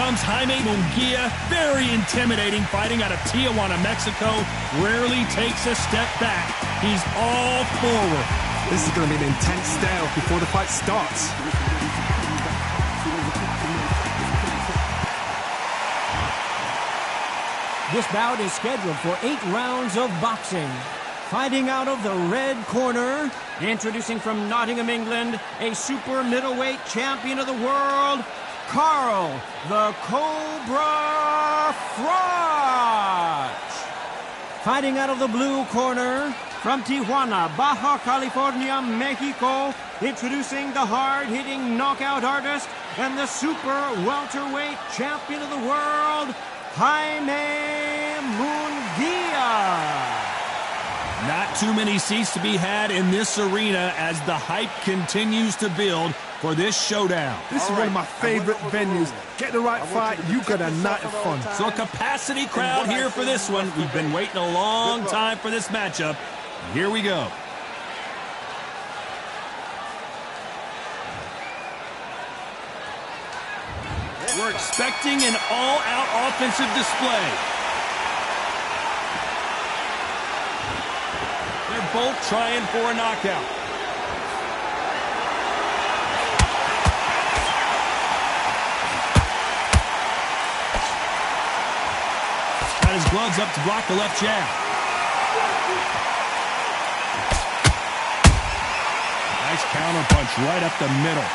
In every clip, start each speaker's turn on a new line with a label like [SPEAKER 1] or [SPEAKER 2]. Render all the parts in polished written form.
[SPEAKER 1] comes Jaime Munguia, very intimidating, fighting out of Tijuana, Mexico. Rarely takes a step back. He's all forward.
[SPEAKER 2] This is going to be an intense stare before the fight starts.
[SPEAKER 3] This bout is scheduled for 8 rounds of boxing. Fighting out of the red corner, introducing from Nottingham, England, a super middleweight champion of the world, Carl the Cobra Froch. Fighting out of the blue corner, from Tijuana, Baja California, Mexico, introducing the hard-hitting knockout artist and the super welterweight champion of the world, Jaime Munguia.
[SPEAKER 1] Not too many seats to be had in this arena as the hype continues to build for this showdown.
[SPEAKER 2] This is one of my favorite venues. Get the right fight, you got a night of fun.
[SPEAKER 1] So a capacity crowd here for this one. We've been waiting a long time for this matchup. Here we go. We're expecting an all-out offensive display. They're both trying for a knockout. Got his gloves up to block the left jab. Nice counter punch right up the middle.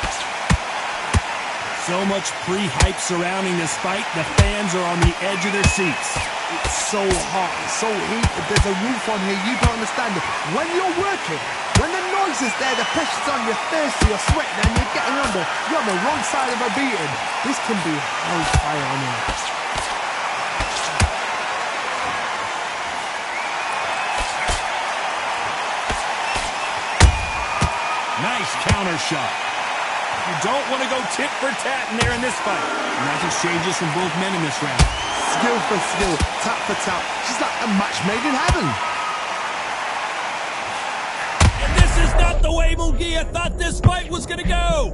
[SPEAKER 1] So much pre-hype surrounding this fight, the fans are on the edge of their seats.
[SPEAKER 2] It's so hot, it's so heated, there's a roof on here, you don't understand it. When you're working, when the noise is there, the pressure's on your face, you're sweating and you're getting you're on the wrong side of a beating. This can be hellfire on here.
[SPEAKER 1] Nice counter shot. You don't want to go tit for tat in there in this fight. Nice exchanges from both men in this round.
[SPEAKER 2] Skill for skill, tap for tap. Just like a match made in heaven.
[SPEAKER 1] And this is not the way Munguia thought this fight was going to go.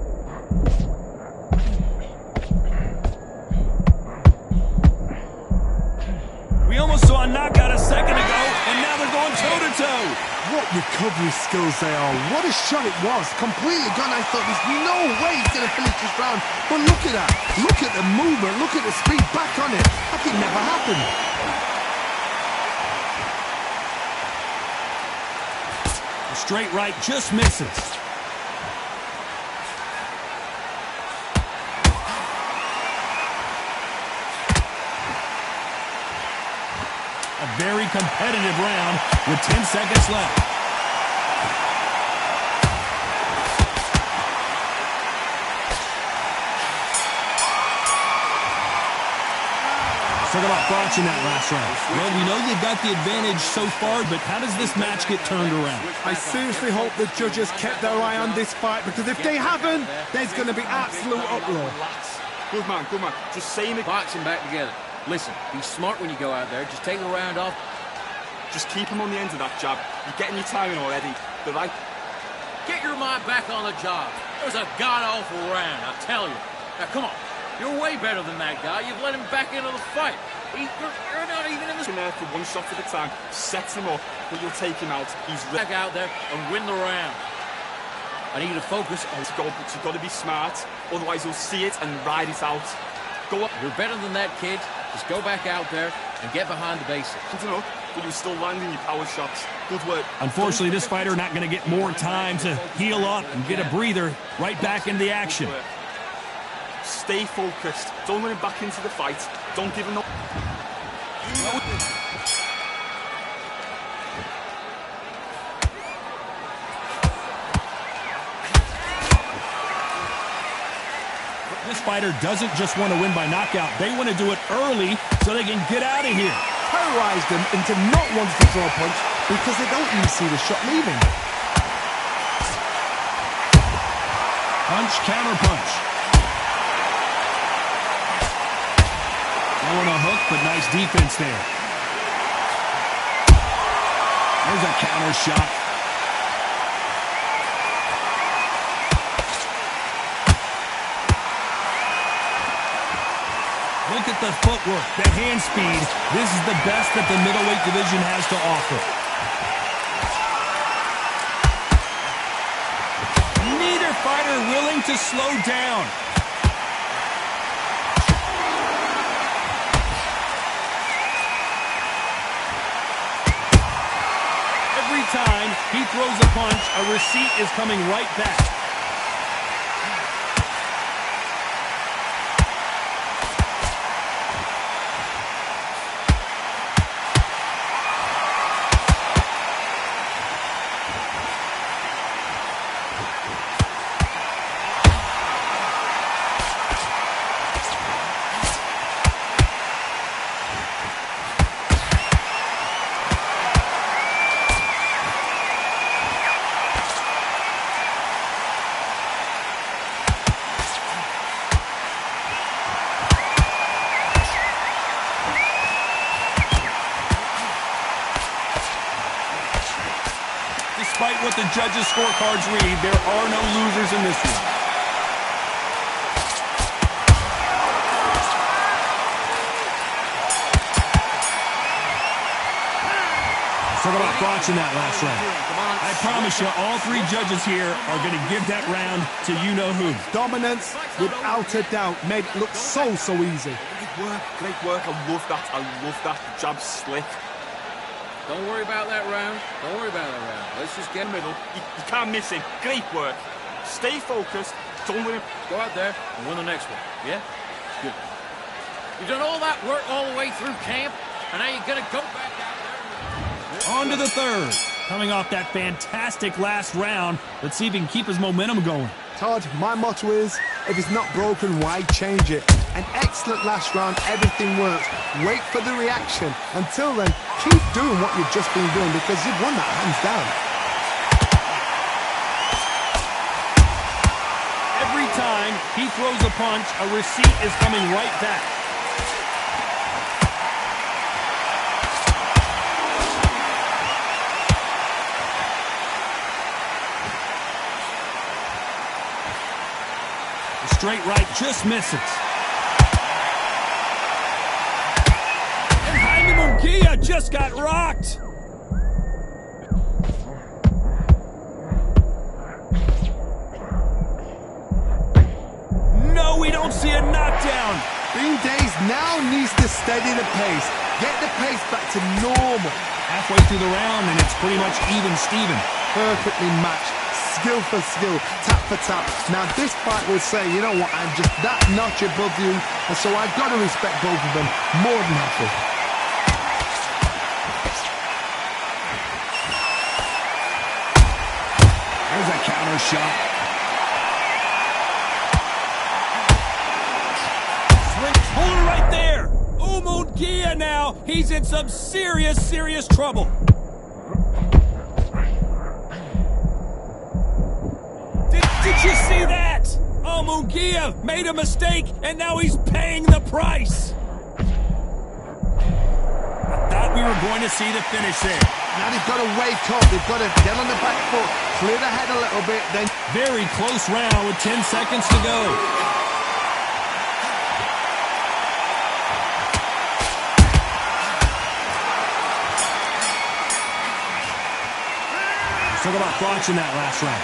[SPEAKER 1] We almost saw a knockout a second ago, and now they're going toe-to-toe.
[SPEAKER 2] What recovery skills they are. What a shot it was. Completely gone. I thought there's no way he's going to finish this round. But look at that. Look at the movement. Look at the speed back on it. Like it never happened.
[SPEAKER 1] The straight right just misses. A very competitive round with 10 seconds left. Talk about Froch in that last round. Well, we know they've got the advantage so far, but how does this match get turned around?
[SPEAKER 2] I seriously hope the judges kept their eye on this fight, because if they haven't, there's going to be absolute uproar.
[SPEAKER 4] Good man, good man. Just saying it. Boxing back together. Listen, be smart when you go out there. Just take the round off.
[SPEAKER 5] Just keep him on the end of that jab. You're getting your timing already. The right.
[SPEAKER 4] Get your mind back on the job. It was a god-awful round, I tell you. Now, come on. You're way better than that guy. You've let him back into the fight. You're not even in this.
[SPEAKER 5] In there for one shot at a time. Sets him up, but you'll take him out. He's
[SPEAKER 4] back out there and win the round. I need you to focus on.
[SPEAKER 5] You've got to be smart. Otherwise, you'll see it and ride it out. Go up.
[SPEAKER 4] You're better than that, kid. Just go back out there and get behind the basics.
[SPEAKER 5] I don't know, but you're still landing your power shots. Good work.
[SPEAKER 1] Unfortunately, this fighter not going to get more time to heal up and get a breather right back into the action.
[SPEAKER 5] Stay focused. Don't let him back into the fight. Don't give him no... This fighter doesn't just want to win by knockout. They want to do it early so they can get out of here.
[SPEAKER 2] Terrorize them into not wanting to throw a punch because they don't even see the shot leaving.
[SPEAKER 1] Punch, counter punch. Throwing a hook, but nice defense there. There's a counter shot.
[SPEAKER 5] at the footwork, the hand speed. This is the best that the middleweight division has to offer. Neither fighter willing to slow down. Every time he throws a punch, a receipt is coming right back. Despite what the judges' scorecards read, there are no losers in this one. Talk about watching that last round. I promise you, all three judges here are going to give that round to you-know-who.
[SPEAKER 2] Dominance, without a doubt, made it look so easy.
[SPEAKER 6] Great work. I love that. The jab's slick.
[SPEAKER 4] Don't worry about that round. Don't worry about that round. Let's just get
[SPEAKER 6] Middle. You can't miss him. Great work. Stay focused. Don't let him
[SPEAKER 4] go out there and win the next one. Yeah? Good. You've done all that work all the way through camp, and now you're going to go back out there.
[SPEAKER 5] On to the third. Coming off that fantastic last round, let's see if he can keep his momentum going.
[SPEAKER 2] Todd, my motto is, if it's not broken, why change it? An excellent last round, everything works. Wait for the reaction. Until then, keep doing what you've just been doing because you've won that hands down.
[SPEAKER 5] Every time he throws a punch, a receipt is coming right back. Straight right just misses. And Jaime Munguia just got rocked. No, we don't see a knockdown.
[SPEAKER 2] Bean Days now needs to steady the pace. Get the pace back to normal.
[SPEAKER 5] Halfway through the round, and it's pretty much even Steven.
[SPEAKER 2] Perfectly matched. Skill for skill, tap for tap. Now this fight will say, you know what, I'm just that notch above you, and so I've got to respect both of them more than happy.
[SPEAKER 5] There's a counter shot. Swing total right there. Munguia now, he's in some serious trouble. Did you see that? Oh, Munguia made a mistake, and now he's paying the price. I thought we were going to see the finish there.
[SPEAKER 2] Now they've got to wake up. They've got to get on the back foot, clear the head a little bit, then...
[SPEAKER 5] Very close round with 10 seconds to go. Talk about watching that last round.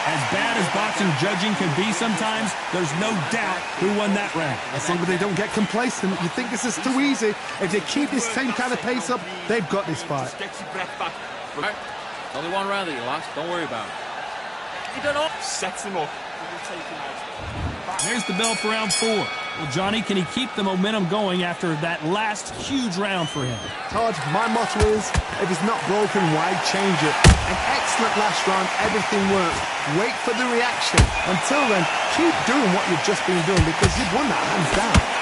[SPEAKER 5] As bad as boxing judging can be sometimes, there's no doubt who won that round.
[SPEAKER 2] As long as they don't get complacent, you think this is too easy. If they keep this same kind of pace up, they've got this fight.
[SPEAKER 6] Get your breath back.
[SPEAKER 4] Right. Only one round that you lost. Don't worry about it.
[SPEAKER 6] You don't know. Sets him up.
[SPEAKER 5] There's the bell for round 4. Well, Johnny, can he keep the momentum going after that last huge round for him?
[SPEAKER 2] Todd, my motto is, if it's not broken, why change it? An excellent last round, everything works. Wait for the reaction. Until then, keep doing what you've just been doing because you've won that hands down.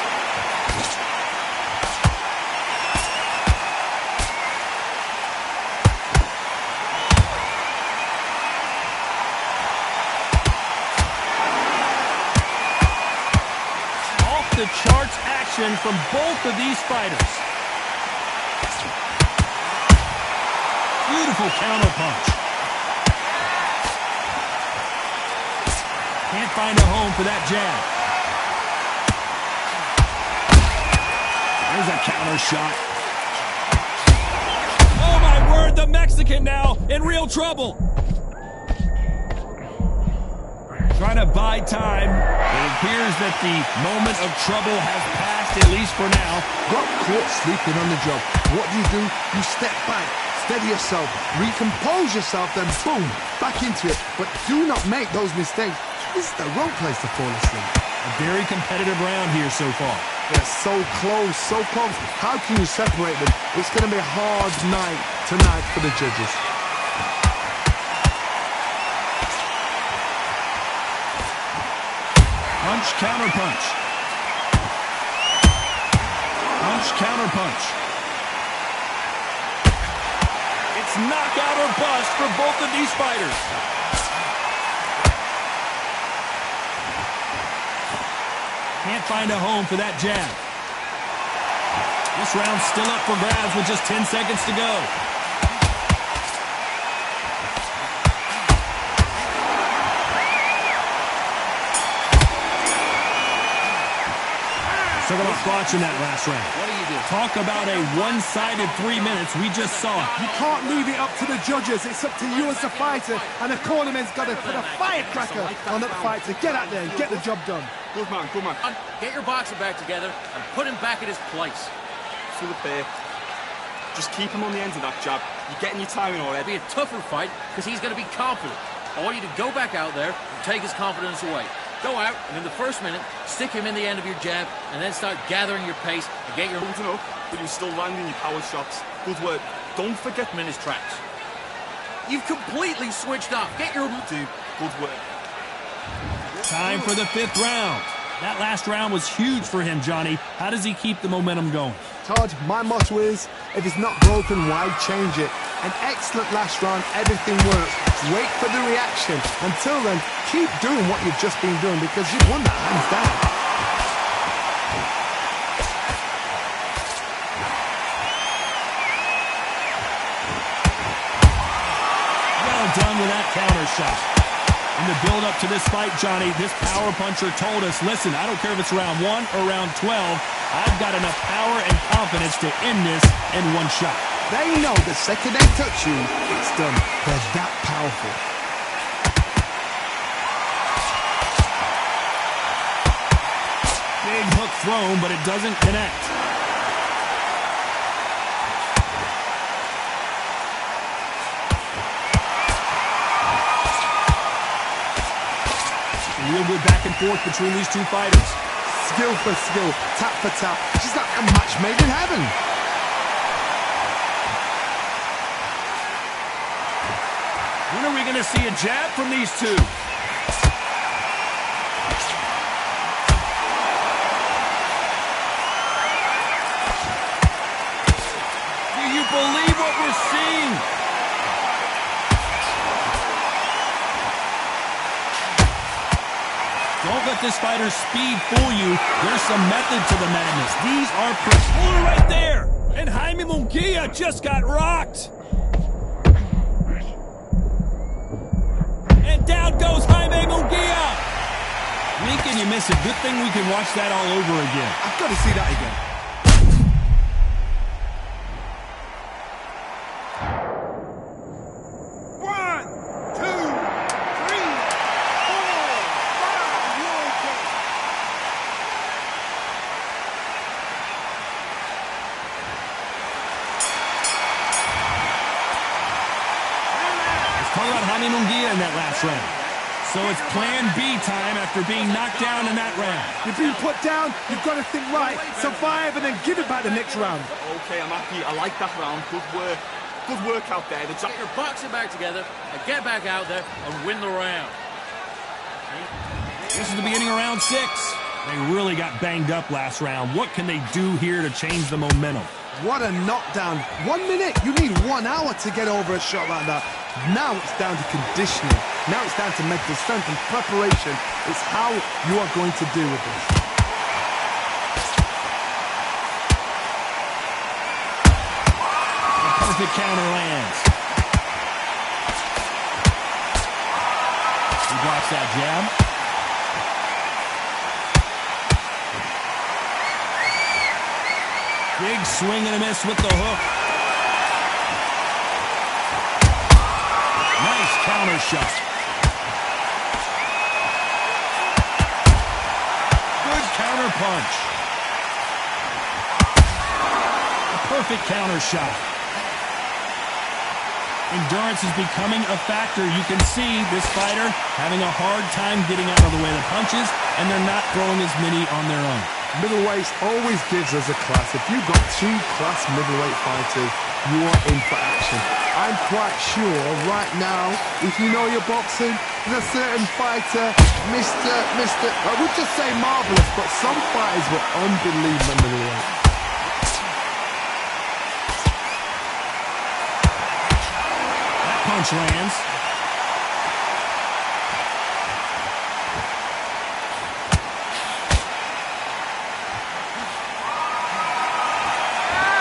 [SPEAKER 5] The charts action from both of these fighters. Beautiful counter punch. Can't find a home for that jab. There's a counter shot. Oh, my word, the Mexican now in real trouble. Trying to buy time. It appears that the moment of trouble has passed, at least for now.
[SPEAKER 2] Got caught sleeping on the job. What do? You step back, steady yourself, recompose yourself, then boom, back into it. But do not make those mistakes. This is the wrong place to fall asleep.
[SPEAKER 5] A very competitive round here so far.
[SPEAKER 2] They're so close, so close. How can you separate them? It's going to be a hard night tonight for the judges.
[SPEAKER 5] Punch, counter punch. Punch, counter punch. It's knockout or bust for both of these fighters. Can't find a home for that jab. This round's still up for grabs with just 10 seconds to go. So about thoughts in that last round.
[SPEAKER 4] What do you do?
[SPEAKER 5] Talk about a one-sided 3 minutes. We just saw it.
[SPEAKER 2] You can't leave it up to the judges. It's up to you as the fighter, and the cornerman's got to put a firecracker on that fight to get out there and get the job done.
[SPEAKER 6] Good man, good man.
[SPEAKER 4] Get your boxer back together and put him back at his place.
[SPEAKER 6] Philip, just keep him on the end of that jab. You're getting your timing already.
[SPEAKER 4] It'll be a tougher fight because he's going to be confident. I want you to go back out there and take his confidence away. Go out, and in the first minute, stick him in the end of your jab, and then start gathering your pace and get your...
[SPEAKER 6] Holding up, but you're still landing your power shots. Good work. Don't forget
[SPEAKER 4] him in his tracks. You've completely switched off. Get your...
[SPEAKER 6] Dude, good work.
[SPEAKER 5] Time for the 5th round. That last round was huge for him, Johnny. How does he keep the momentum going?
[SPEAKER 2] Todd, my motto is, if it's not broken, why change it? An excellent last round, everything works. Wait for the reaction. Until then, keep doing what you've just been doing because you've won that hands down.
[SPEAKER 5] Well done with that counter shot. In the build-up to this fight, Johnny, this power puncher told us, listen, I don't care if it's round 1 or round 12, I've got enough power and confidence to end this in one shot.
[SPEAKER 2] They know the second they touch you, it's done. They're that powerful.
[SPEAKER 5] Big hook thrown, but it doesn't connect. Real good back and forth between these two fighters.
[SPEAKER 2] Skill for skill, tap for tap. She's like a match made in heaven.
[SPEAKER 5] When are we going to see a jab from these two? Do you believe what we're seeing? Don't let this fighter's speed fool you. There's some method to the madness. These are puller right there. And Jaime Munguia just got rocked. And down goes Jaime Munguia. Blink and you miss it. Good thing we can watch that all over again.
[SPEAKER 2] I've got to see that again.
[SPEAKER 5] Talk about Jaime Munguia in that last round. So it's plan B time after being knocked down in that round.
[SPEAKER 2] You've been put down, you've got to think right, survive and then give it back the next round.
[SPEAKER 6] Okay, I'm happy. I like that round. Good work. Good work out there.
[SPEAKER 4] Get your boxing back together and get back out there and win the round.
[SPEAKER 5] This is the beginning of round 6. They really got banged up last round. What can they do here to change the momentum?
[SPEAKER 2] What a knockdown. 1 minute, you need 1 hour to get over a shot like that. Now it's down to conditioning. Now it's down to mental strength and preparation. It's how you are going to deal with this.
[SPEAKER 5] A perfect counter lands. He blocks that jab. Big swing and a miss with the hook. Nice counter shot. Good counter punch. A perfect counter shot. Endurance is becoming a factor. You can see this fighter having a hard time getting out of the way of the punches, and they're not throwing as many on their own.
[SPEAKER 2] Middleweights always gives us a class. If you've got two class middleweight fighters, you are in for action. I'm quite sure right now, if you know your boxing, there's a certain fighter, I would just say marvelous, but some fighters were unbelievable middleweight.
[SPEAKER 5] Punch lands.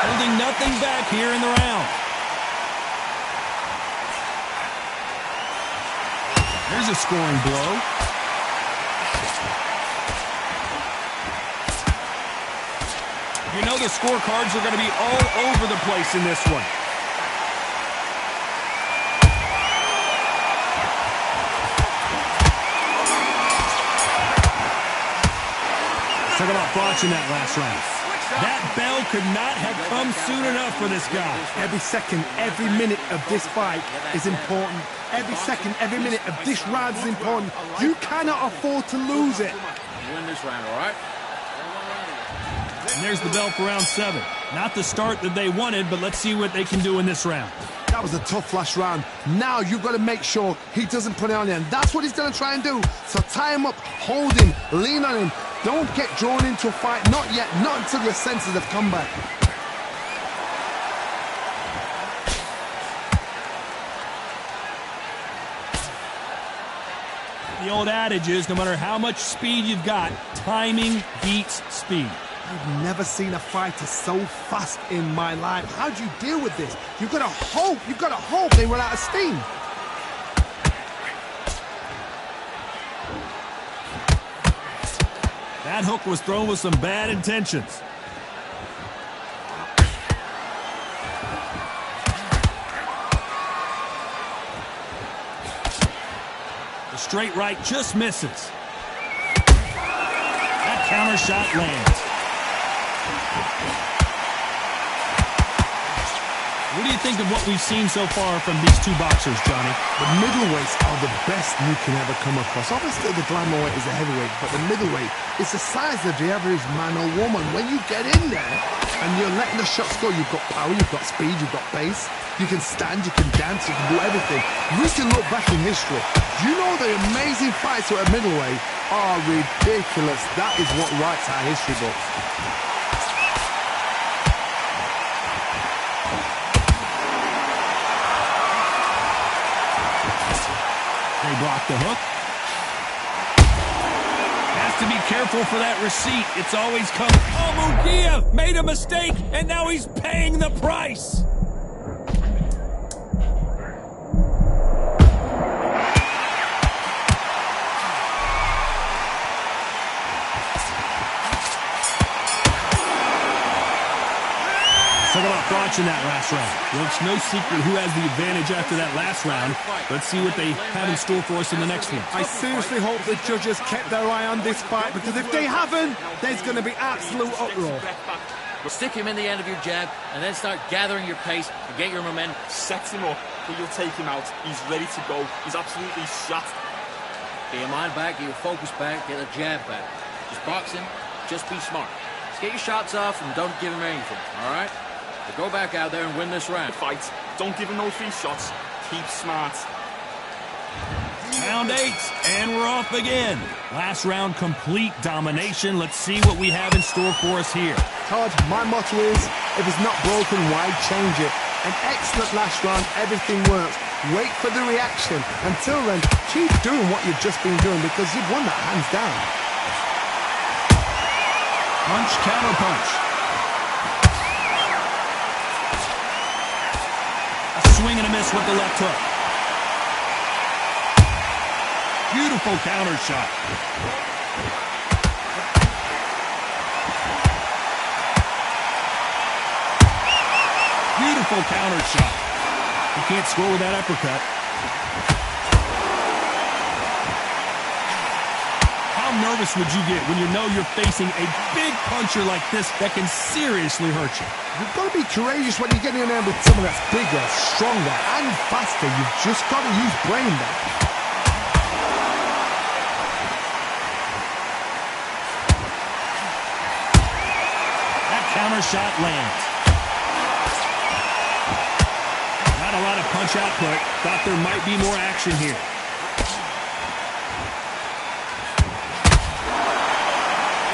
[SPEAKER 5] Holding nothing back here in the round. There's a scoring blow. You know the scorecards are going to be all over the place in this one. Talk about botching that last round. That bell could not have come soon enough for this guy.
[SPEAKER 2] Every second, every minute of this fight is important. Every second, every minute of this round is important. You cannot afford to lose it.
[SPEAKER 4] Win this round, all right?
[SPEAKER 5] And there's the bell for round 7. Not the start that they wanted, but let's see what they can do in this round.
[SPEAKER 2] That was a tough last round. Now you've got to make sure he doesn't put it on you. And that's what he's going to try and do. So tie him up, hold him, lean on him. Don't get drawn into a fight. Not yet. Not until your senses have come back.
[SPEAKER 5] The old adage is, no matter how much speed you've got, timing beats speed.
[SPEAKER 2] I've never seen a fighter so fast in my life. How do you deal with this? You've got to hope they run out of steam.
[SPEAKER 5] That hook was thrown with some bad intentions. The straight right just misses. That counter shot lands. What do you think of what we've seen so far from these two boxers, Johnny?
[SPEAKER 2] The middleweights are the best you can ever come across. Obviously, the glamour weight is a heavyweight, but the middleweight is the size of the average man or woman. When you get in there and you're letting the shots go, you've got power, you've got speed, you've got pace. You can stand, you can dance, you can do everything. We can look back in history. You know the amazing fights at a middleweight are ridiculous. That is what writes our history books.
[SPEAKER 5] They block the hook. Has to be careful for that receipt. It's always coming. Oh, Munguia made a mistake, and now he's paying the price. Talk about botching that last round. Well, it's no secret who has the advantage after that last round. Let's see what they have in store for us in the next one.
[SPEAKER 2] I seriously hope the judges kept their eye on this fight, because if they haven't, there's going to be absolute uproar.
[SPEAKER 4] Stick him in the end of your jab, and then start gathering your pace and get your momentum.
[SPEAKER 6] Set him up, but you'll take him out. He's ready to go. He's absolutely shot.
[SPEAKER 4] Get your mind back, get your focus back, get the jab back. Just box him, just be smart. Just get your shots off and don't give him anything, all right? But go back out there and win this round.
[SPEAKER 6] Fight. Don't give him no free shots. Keep smart.
[SPEAKER 5] Round 8, and we're off again. Last round, complete domination. Let's see what we have in store for us here.
[SPEAKER 2] Todd, my motto is, if it's not broken, why change it? An excellent last round, everything works. Wait for the reaction. Until then, keep doing what you've just been doing, because you've won that hands down.
[SPEAKER 5] Punch, counter punch. A swing and a miss with the left hook. Beautiful counter shot. Beautiful counter shot. He can't score with that uppercut. How nervous would you get when you know you're facing a big puncher like this that can seriously hurt you?
[SPEAKER 2] You've got to be courageous when you're getting in there with someone that's bigger, stronger, and faster. You've just got to use brain there.
[SPEAKER 5] That counter shot lands. Not a lot of punch output. Thought there might be more action here.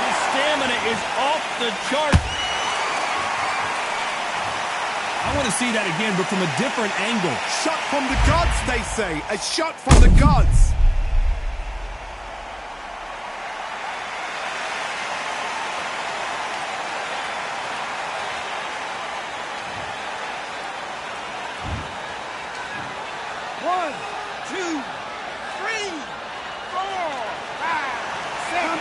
[SPEAKER 5] His stamina is off the chart. I want to see that again, but from a different angle.
[SPEAKER 2] Shot from the gods, they say. A shot from the gods.
[SPEAKER 3] One, two, three, four, five, six.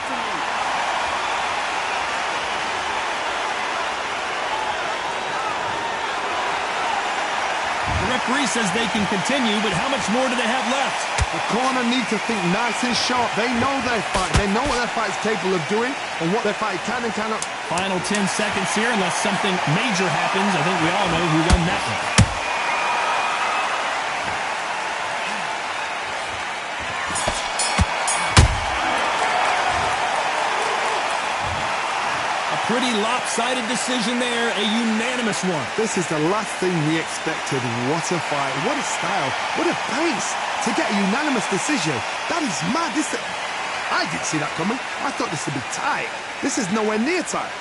[SPEAKER 5] The referee says they can continue, but how much more do they have left?
[SPEAKER 2] The corner need to think nice and sharp. They know their fight. They know what their fight is capable of doing and what their fight can and cannot.
[SPEAKER 5] Final 10 seconds here, unless something major happens. I think we all know who won that one. Pretty lopsided decision there, a unanimous one.
[SPEAKER 2] This is the last thing we expected. What a fight, what a style, what a pace to get a unanimous decision. That is mad. I didn't see that coming. I thought this would be tight. This is nowhere near tight.